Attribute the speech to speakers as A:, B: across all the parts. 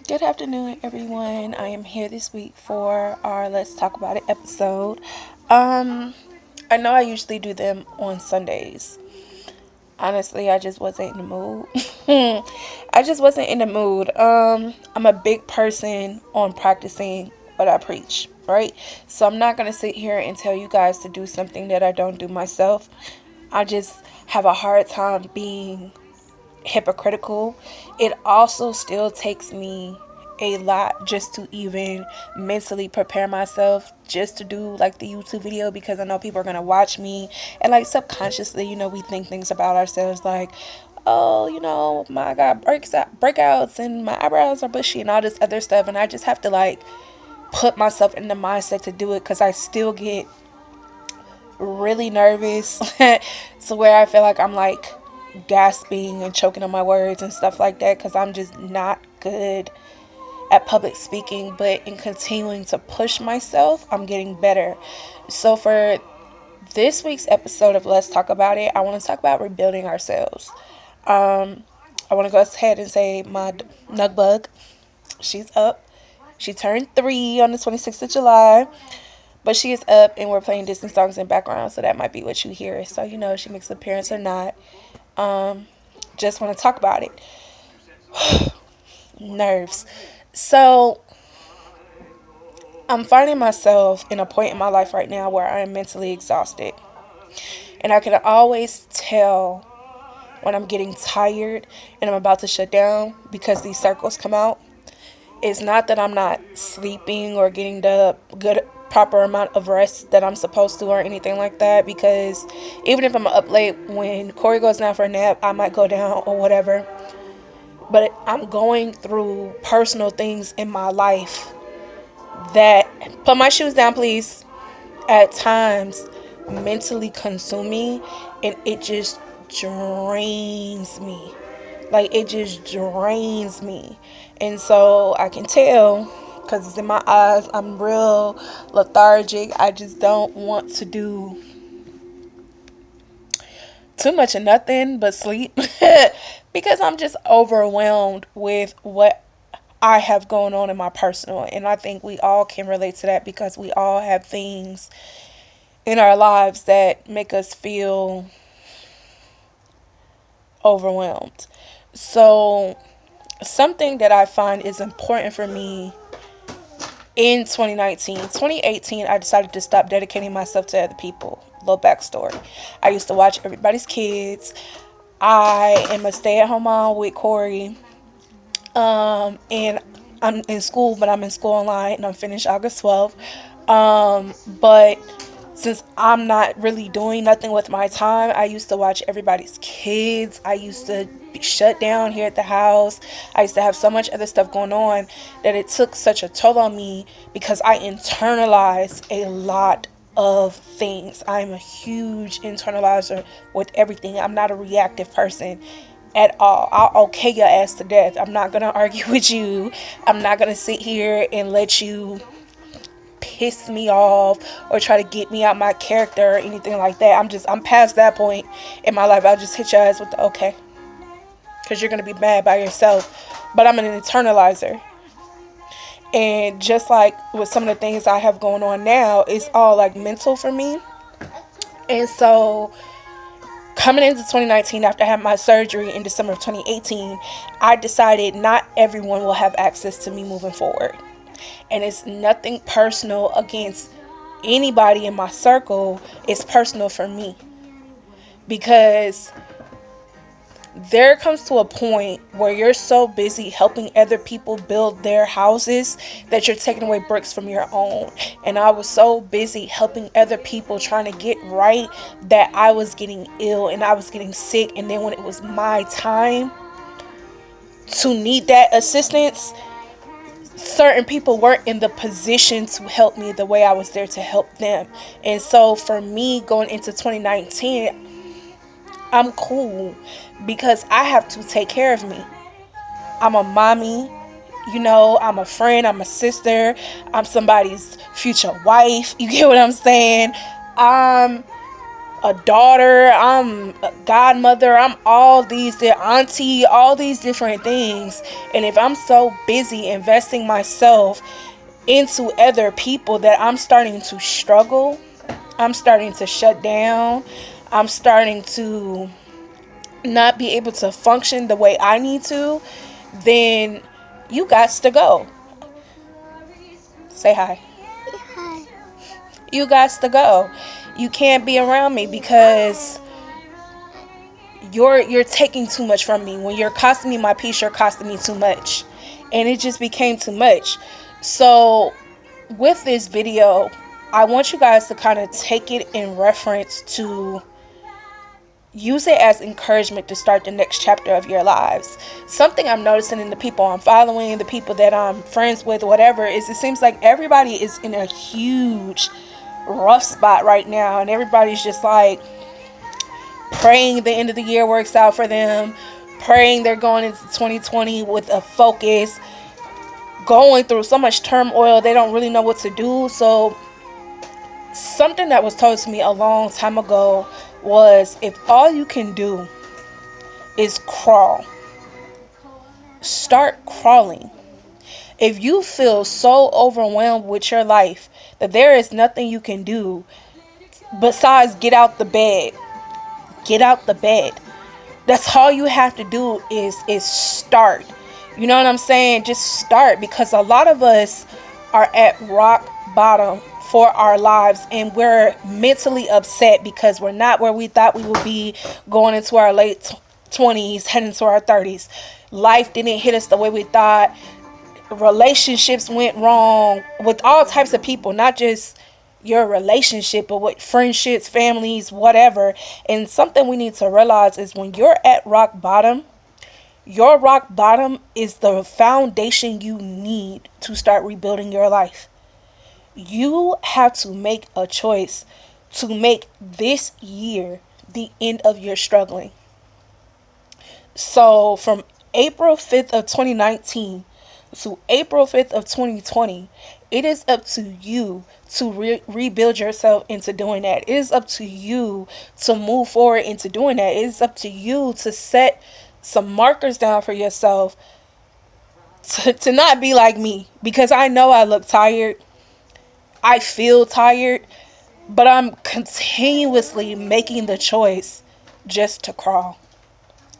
A: Good afternoon, everyone. I am here this week for our Let's Talk About It episode. Um, I know I usually do them on Sundays. Honestly, I just wasn't in the mood. I just wasn't in the mood. I'm a big person on practicing what I preach, right? So I'm not gonna sit here and tell you guys to do something that I don't do myself. I just have a hard time being hypocritical. It also still takes me a lot just to even mentally prepare myself just to do like the YouTube video, because I know people are gonna watch me, and like subconsciously, we think things about ourselves like, oh, my God, breakouts and my eyebrows are bushy and all this other stuff, and I just have to like put myself in the mindset to do it because I still get really nervous to where I feel like I'm like gasping and choking on my words and stuff like that, because I'm just not good at public speaking. But in continuing to push myself, I'm getting better. So for this week's episode of Let's Talk About It, I want to talk about rebuilding ourselves. I want to go ahead and say my nug bug, she's up. She turned 3 on the 26th of July. But she is up and we're playing Disney songs in the background, so that might be what you hear. So, she makes an appearance or not. Just want to talk about it. Nerves. So, I'm finding myself in a point in my life right now where I am mentally exhausted. And I can always tell when I'm getting tired and I'm about to shut down because these circles come out. It's not that I'm not sleeping or getting the good proper amount of rest that I'm supposed to or anything like that, because even if I'm up late, when Corey goes down for a nap, I might go down or whatever. But I'm going through personal things in my life that, put my shoes down please, at times mentally consume me, and it just drains me. Like, it just drains me. And so I can tell, because it's in my eyes, I'm real lethargic. I just don't want to do too much of nothing but sleep because I'm just overwhelmed with what I have going on in my personal. And I think we all can relate to that because we all have things in our lives that make us feel overwhelmed. So something that I find is important for me in 2018, I decided to stop dedicating myself to other people. Little backstory. I used to watch everybody's kids. I am a stay-at-home mom with Corey. And I'm in school, but I'm in school online, and I'm finished August 12th. But since I'm not really doing nothing with my time, I used to watch everybody's kids. I used to be shut down here at the house. I used to have so much other stuff going on that it took such a toll on me because I internalized a lot of things. I'm a huge internalizer with everything. I'm not a reactive person at all. I'll okay your ass to death. I'm not gonna argue with you. I'm not gonna sit here and let you piss me off or try to get me out my character or anything like that. I'm past that point in my life. I'll just hit your ass with the okay, because you're gonna be mad by yourself. But I'm an internalizer, and just like with some of the things I have going on now, it's all like mental for me. And so coming into 2019, after I had my surgery in December of 2018, I decided not everyone will have access to me moving forward. And it's nothing personal against anybody in my circle. It's personal for me, because there comes to a point where you're so busy helping other people build their houses that you're taking away bricks from your own. And I was so busy helping other people trying to get right that I was getting ill and I was getting sick. And then when it was my time to need that assistance, certain people weren't in the position to help me the way I was there to help them. And so for me, going into 2019, I'm cool because I have to take care of me. I'm a mommy, I'm a friend, I'm a sister, I'm somebody's future wife. You get what I'm saying? I'm a daughter, I'm a godmother, I'm all these, the auntie, all these different things. And if I'm so busy investing myself into other people that I'm starting to struggle, I'm starting to shut down, I'm starting to not be able to function the way I need to, then you got to go. Say hi.
B: Hi.
A: You got to go. You can't be around me because you're taking too much from me. When you're costing me my peace, you're costing me too much. And it just became too much. So with this video, I want you guys to kind of take it in reference to use it as encouragement to start the next chapter of your lives. Something I'm noticing in the people I'm following, the people that I'm friends with, whatever, is it seems like everybody is in a huge rough spot right now, and everybody's just like praying the end of the year works out for them, praying they're going into 2020 with a focus, going through so much turmoil they don't really know what to do. So something that was told to me a long time ago was, if all you can do is crawl, start crawling. If you feel so overwhelmed with your life that there is nothing you can do besides get out the bed, get out the bed. That's all you have to do is start. You know what I'm saying? Just start, because a lot of us are at rock bottom for our lives, and we're mentally upset because we're not where we thought we would be going into our late 20s, heading to our 30s. Life didn't hit us the way we thought. Relationships went wrong with all types of people, not just your relationship, but with friendships, families, whatever. And something we need to realize is, when you're at rock bottom, your rock bottom is the foundation you need to start rebuilding your life. You have to make a choice to make this year the end of your struggling. So from April 5th of 2019 to April 5th of 2020, it is up to you to rebuild yourself into doing that. It is up to you to move forward into doing that. It is up to you to set some markers down for yourself to not be like me, because I know I look tired. I feel tired, but I'm continuously making the choice just to crawl.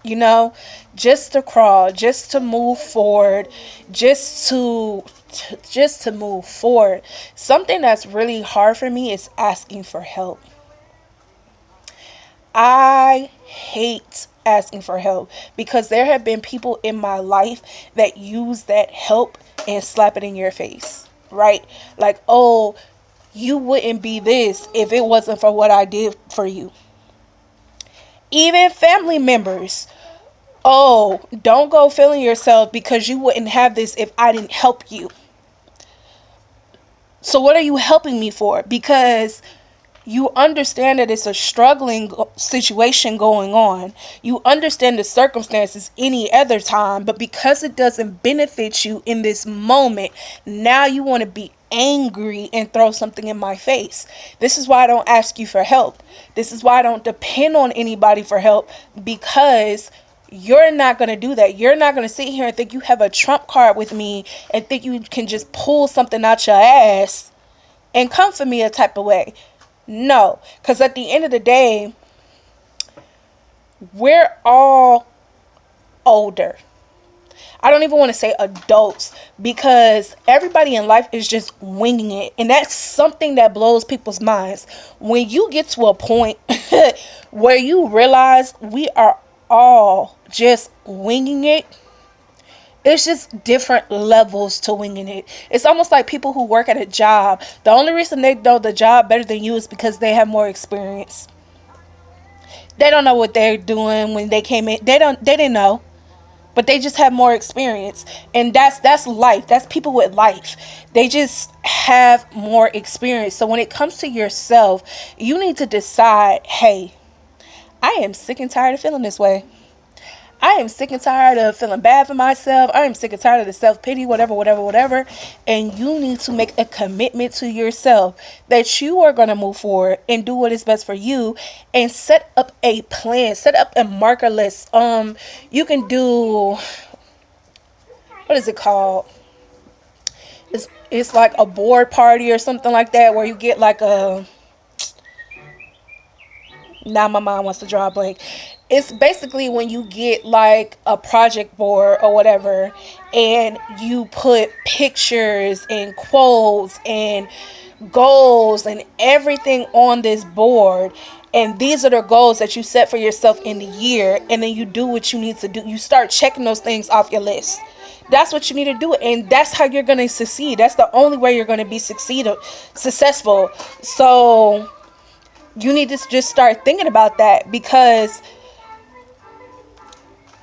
A: You know, just to crawl, just to move forward, just to move forward. Something that's really hard for me is asking for help. I hate asking for help, because there have been people in my life that use that help and slap it in your face, right? Like, oh, you wouldn't be this if it wasn't for what I did for you. Even family members. Oh, don't go feeling yourself because you wouldn't have this if I didn't help you. So what are you helping me for? Because you understand that it's a struggling situation going on. You understand the circumstances any other time, but because it doesn't benefit you in this moment, now you want to be angry and throw something in my face. This is why I don't ask you for help. This is why I don't depend on anybody for help, because you're not going to do that. You're not going to sit here and think you have a trump card with me and think you can just pull something out your ass and come for me a type of way. No, because at the end of the day, we're all older. I don't even want to say adults, because everybody in life is just winging it. And that's something that blows people's minds. When you get to a point where you realize we are all just winging it, it's just different levels to winging it. It's almost like people who work at a job. The only reason they know the job better than you is because they have more experience. They don't know what they're doing when they came in. They didn't know. But they just have more experience. And that's life. That's people with life. They just have more experience. So when it comes to yourself, you need to decide, hey, I am sick and tired of feeling this way. I am sick and tired of feeling bad for myself. I am sick and tired of the self-pity, whatever. And you need to make a commitment to yourself that you are going to move forward and do what is best for you, and set up a plan, set up a marker list. You can do, what is it called? It's like a board party or something like that, where you get like a, now my mind wants to draw a blank. It's basically when you get like a project board or whatever, and you put pictures and quotes and goals and everything on this board, and these are the goals that you set for yourself in the year, and then you do what you need to do. You start checking those things off your list. That's what you need to do, and that's how you're going to succeed. That's the only way you're going to be successful. So you need to just start thinking about that, because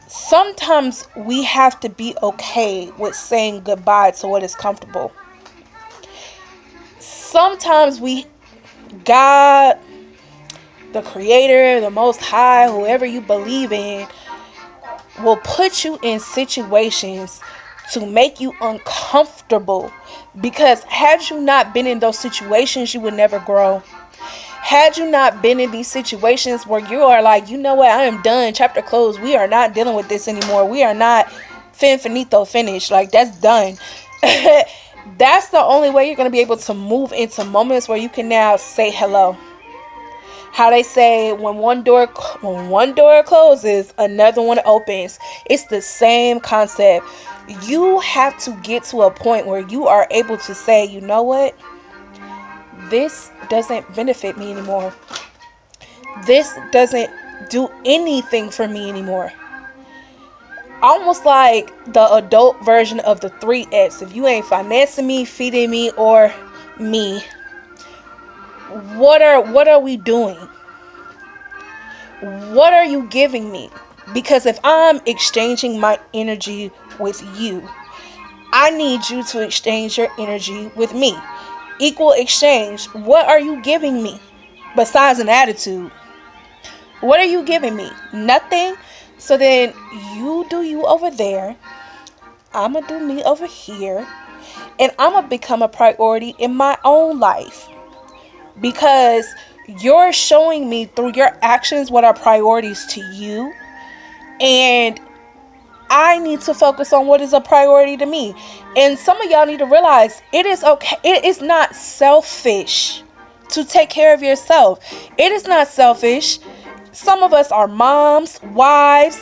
A: sometimes we have to be okay with saying goodbye to what is comfortable. Sometimes God, the creator, the most high, whoever you believe in, will put you in situations to make you uncomfortable, because had you not been in those situations, you would never grow. Had you not been in these situations where you are like, you know what, I am done, chapter closed, we are not dealing with this anymore, we are not finished, like that's done. That's the only way you're going to be able to move into moments where you can now say hello. How they say, when one door closes, another one opens. It's the same concept. You have to get to a point where you are able to say, you know what, this doesn't benefit me anymore. This doesn't do anything for me anymore. Almost like the adult version of the 3Fs. If you ain't financing me, feeding me, or me, what are we doing? What are you giving me? Because if I'm exchanging my energy with you, I need you to exchange your energy with me. Equal exchange. What are you giving me besides an attitude? What are you giving me? Nothing. So then you do you over there, I'ma do me over here, and I'ma become a priority in my own life, because you're showing me through your actions what are priorities to you, and I need to focus on what is a priority to me. And some of y'all need to realize it is okay. It is not selfish to take care of yourself. It is not selfish. Some of us are moms, wives,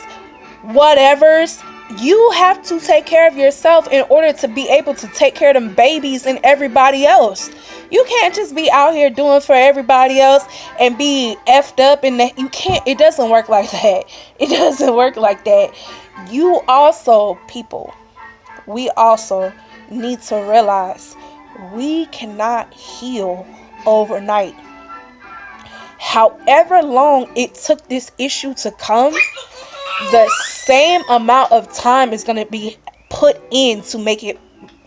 A: whatevers. You have to take care of yourself in order to be able to take care of them babies and everybody else. You can't just be out here doing for everybody else and be effed up, and that you can't. It doesn't work like that. It doesn't work like that. You also, people, we also need to realize we cannot heal overnight. However long it took this issue to come, the same amount of time is going to be put in to make it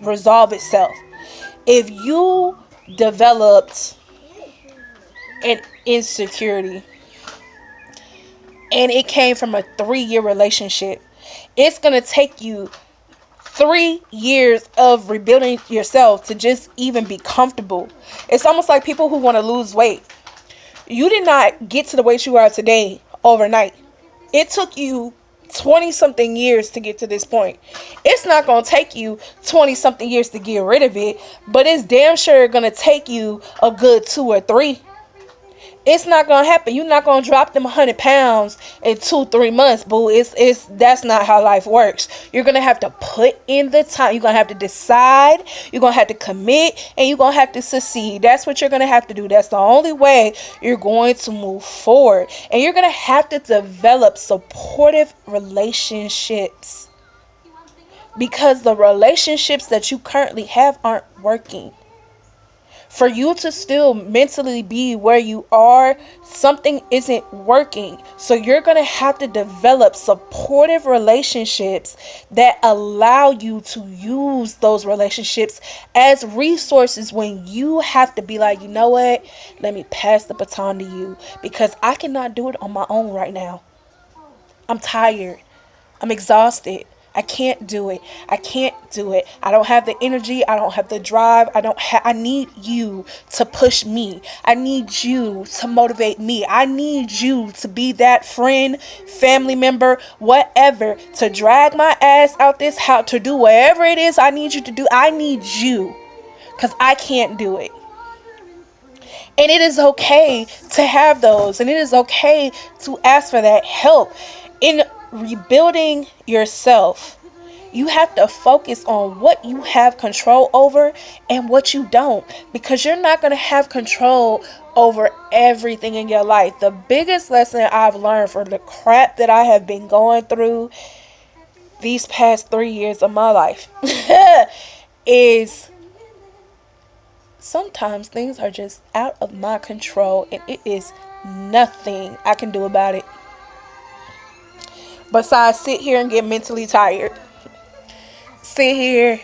A: resolve itself. If you developed an insecurity and it came from a 3-year relationship, it's going to take you 3 years of rebuilding yourself to just even be comfortable. It's almost like people who want to lose weight. You did not get to the weight you are today overnight. It took you 20 something years to get to this point. It's not going to take you 20 something years to get rid of it, but it's damn sure going to take you a good 2 or 3. It's not going to happen. You're not going to drop them 100 pounds in 2-3 months, boo. That's not how life works. You're going to have to put in the time. You're going to have to decide. You're going to have to commit, and you're going to have to succeed. That's what you're going to have to do. That's the only way you're going to move forward. And you're going to have to develop supportive relationships, because the relationships that you currently have aren't working. For you to still mentally be where you are, something isn't working. So you're going to have to develop supportive relationships that allow you to use those relationships as resources when you have to be like, you know what, let me pass the baton to you, because I cannot do it on my own right now. I'm tired. I'm exhausted. I can't do it. I can't do it. I don't have the energy. I don't have the drive. I need you to push me. I need you to motivate me. I need you to be that friend, family member, whatever, to drag my ass out this house, to do whatever it is I need you to do. I need you, because I can't do it. And it is okay to have those. And it is okay to ask for that help. In rebuilding yourself, you have to focus on what you have control over and what you don't. Because you're not going to have control over everything in your life. The biggest lesson I've learned for the crap that I have been going through these past 3 years of my life is sometimes things are just out of my control and it is nothing I can do about it besides sit here and get mentally tired. Sit here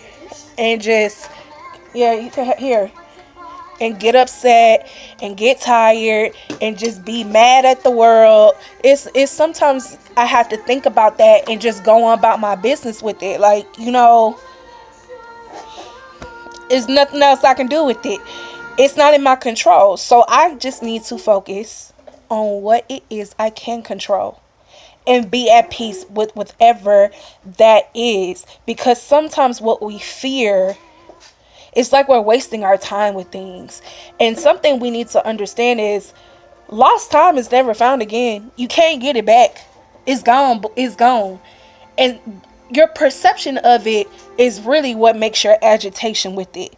A: and just, yeah, you can here and get upset and get tired and just be mad at the world. It's sometimes I have to think about that and just go on about my business with it. Like, there's nothing else I can do with it. It's not in my control. So I just need to focus on what it is I can control and be at peace with whatever that is. Because sometimes what we fear, it's like we're wasting our time with things. And something we need to understand is lost time is never found again. You can't get it back. It's gone. It's gone. And your perception of it is really what makes your agitation with it.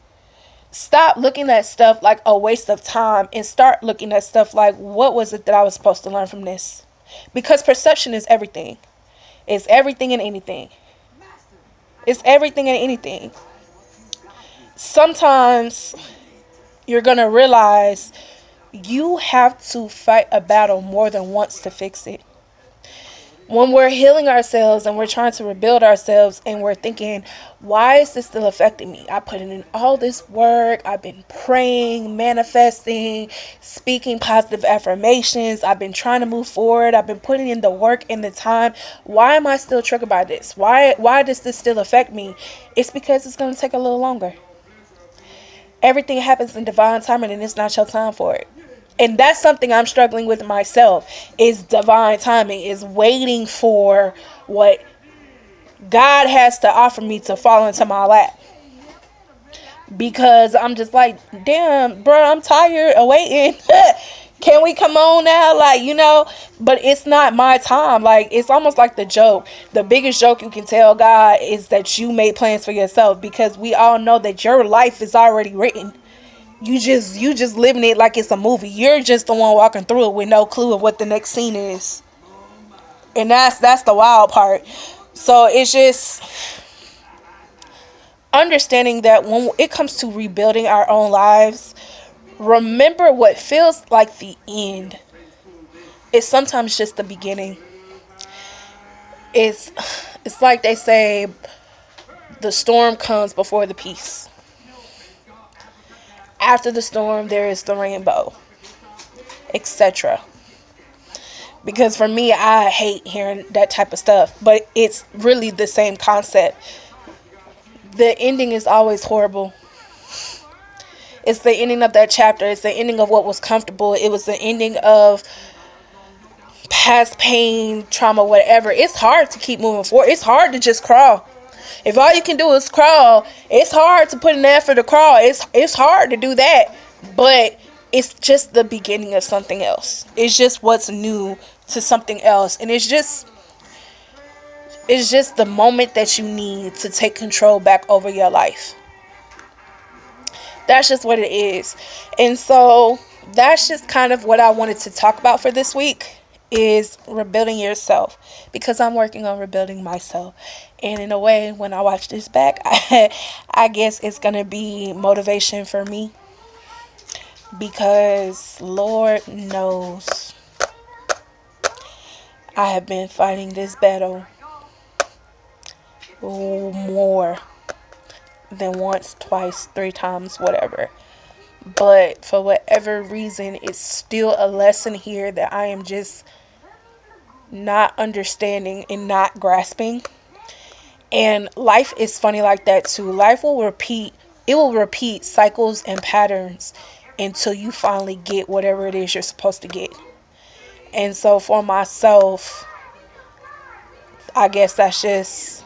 A: Stop looking at stuff like a waste of time and start looking at stuff like, what was it that I was supposed to learn from this? Because perception is everything. It's everything and anything. It's everything and anything. Sometimes you're going to realize you have to fight a battle more than once to fix it. When we're healing ourselves and we're trying to rebuild ourselves and we're thinking, why is this still affecting me? I put in all this work. I've been praying, manifesting, speaking positive affirmations. I've been trying to move forward. I've been putting in the work and the time. Why am I still triggered by this? Why does this still affect me? It's because it's going to take a little longer. Everything happens in divine timing and it's not your time for it. And that's something I'm struggling with myself, is divine timing, is waiting for what God has to offer me to fall into my lap. Because I'm just like, damn, bro, I'm tired of waiting. Can we come on now? But it's not my time. It's almost like the joke. The biggest joke you can tell God is that you made plans for yourself, because we all know that your life is already written. You just living it like it's a movie. You're just the one walking through it with no clue of what the next scene is. And that's the wild part. So it's just understanding that when it comes to rebuilding our own lives, remember what feels like the end is sometimes just the beginning. It's like they say, the storm comes before the peace. After the storm, there is the rainbow, etc. Because for me, I hate hearing that type of stuff, but it's really the same concept. The ending is always horrible. It's the ending of that chapter. It's the ending of what was comfortable. It was the ending of past pain, trauma, whatever. It's hard to keep moving forward. It's hard to just crawl. If all you can do is crawl, it's hard to put in effort to crawl. It's hard to do that. But it's just the beginning of something else. It's just what's new to something else. And it's just the moment that you need to take control back over your life. That's just what it is. And so that's just kind of what I wanted to talk about for this week, is rebuilding yourself, because I'm working on rebuilding myself. And in a way, when I watch this back, I guess it's going to be motivation for me, because Lord knows I have been fighting this battle more than once, twice, 3 times, whatever. But for whatever reason, it's still a lesson here that I am just not understanding and not grasping. And life is funny like that too. Life will repeat, it will repeat cycles and patterns until you finally get whatever it is you're supposed to get. And so for myself, I guess that's just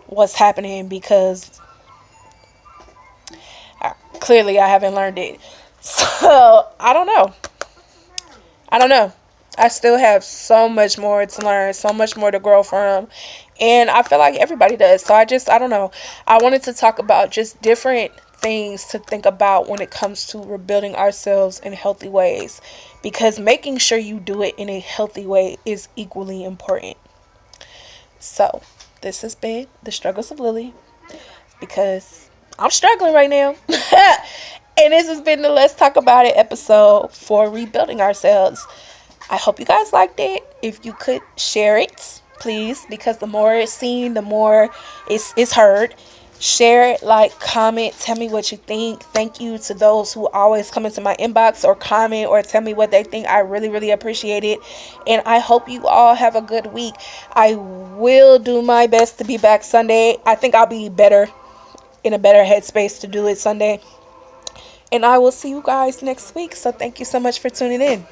A: what's happening because clearly I haven't learned it. So I don't know. I don't know. I still have so much more to learn, so much more to grow from. And I feel like everybody does. So I don't know. I wanted to talk about just different things to think about when it comes to rebuilding ourselves in healthy ways. Because making sure you do it in a healthy way is equally important. So this has been The Struggles of Lily. Because I'm struggling right now. And this has been the Let's Talk About It episode for rebuilding ourselves. I hope you guys liked it. If you could share it, please, because the more it's seen, the more it's heard. Share it, like, comment, tell me what you think. Thank you to those who always come into my inbox or comment or tell me what they think. I really, really appreciate it. And I hope you all have a good week. I will do my best to be back Sunday. I think I'll be better, in a better headspace to do it Sunday. And I will see you guys next week. So thank you so much for tuning in.